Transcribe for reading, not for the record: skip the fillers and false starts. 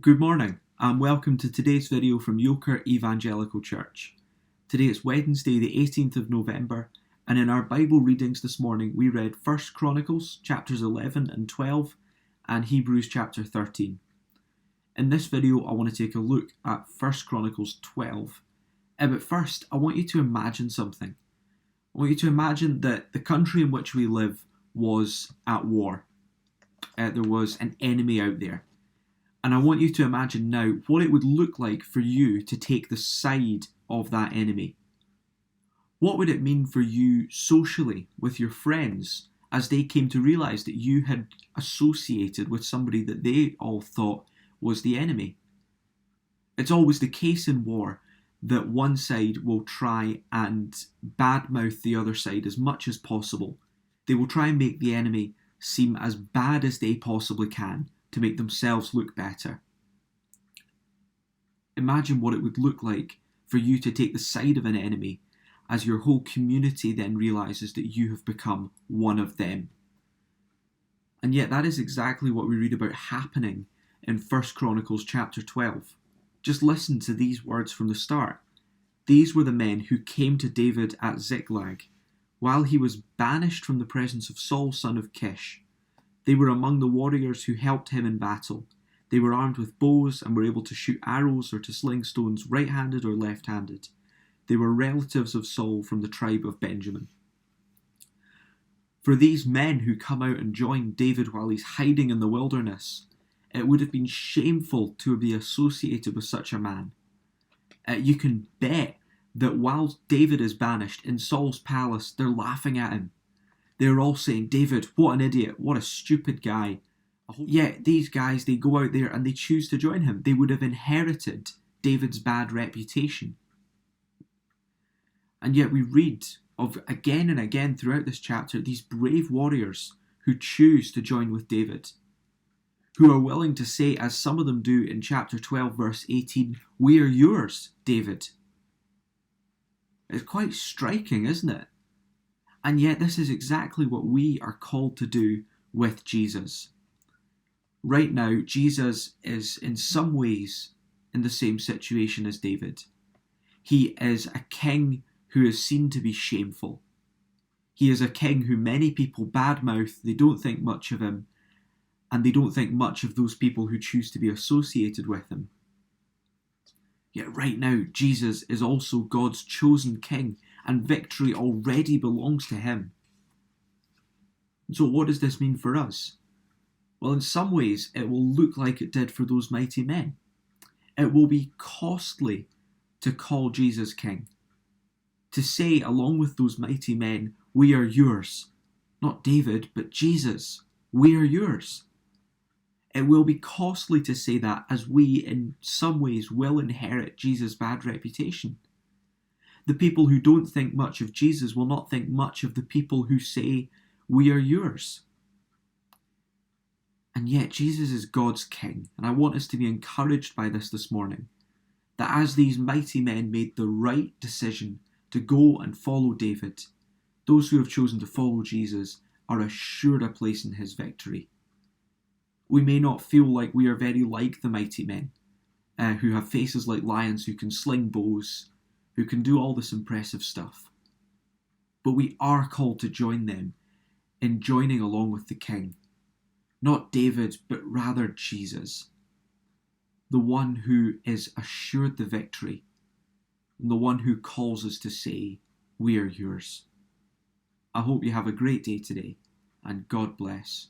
Good morning and welcome to today's video from Yoker Evangelical Church. Today is Wednesday the 18th of November, and in our Bible readings this morning we read 1 Chronicles chapters 11 and 12 and Hebrews chapter 13. In this video I want to take a look at 1 Chronicles 12. But first I want you to imagine something. I want you to imagine that the country in which we live was at war. There was an enemy out there. And I want you to imagine now what it would look like for you to take the side of that enemy. What would it mean for you socially with your friends as they came to realise that you had associated with somebody that they all thought was the enemy? It's always the case in war that one side will try and badmouth the other side as much as possible. They will try and make the enemy seem as bad as they possibly can to make themselves look better. Imagine what it would look like for you to take the side of an enemy as your whole community then realises that you have become one of them. And yet that is exactly what we read about happening in 1 Chronicles chapter 12. Just listen to these words from the start. These were the men who came to David at Ziklag, while he was banished from the presence of Saul son of Kish. They were among the warriors who helped him in battle. They were armed with bows and were able to shoot arrows or to sling stones right-handed or left-handed. They were relatives of Saul from the tribe of Benjamin. For these men who come out and join David while he's hiding in the wilderness, it would have been shameful to be associated with such a man. You can bet that while David is banished in Saul's palace, they're laughing at him. They're all saying, David, what an idiot, what a stupid guy. Yet these guys, they go out there and they choose to join him. They would have inherited David's bad reputation. And yet we read of again and again throughout this chapter these brave warriors who choose to join with David, who are willing to say, as some of them do in chapter 12 verse 18, "We are yours, David." It's quite striking, isn't it? And yet this is exactly what we are called to do with Jesus. Right now, Jesus is in some ways in the same situation as David. He is a king who is seen to be shameful. He is a king who many people badmouth, they don't think much of him, and they don't think much of those people who choose to be associated with him. Yet right now, Jesus is also God's chosen king, and victory already belongs to him. So what does this mean for us? Well, in some ways, it will look like it did for those mighty men. It will be costly to call Jesus king. To say, along with those mighty men, "We are yours." Not David, but Jesus. We are yours. It will be costly to say that, as we, in some ways, will inherit Jesus' bad reputation. The people who don't think much of Jesus will not think much of the people who say, "We are yours." And yet Jesus is God's king, and I want us to be encouraged by this morning, that as these mighty men made the right decision to go and follow David, those who have chosen to follow Jesus are assured a place in his victory. We may not feel like we are very like the mighty men, who have faces like lions, who can sling bows, who can do all this impressive stuff. But we are called to join them in joining along with the king. Not David, but rather Jesus, the one who is assured the victory, and the one who calls us to say, "We are yours." I hope you have a great day today, and God bless.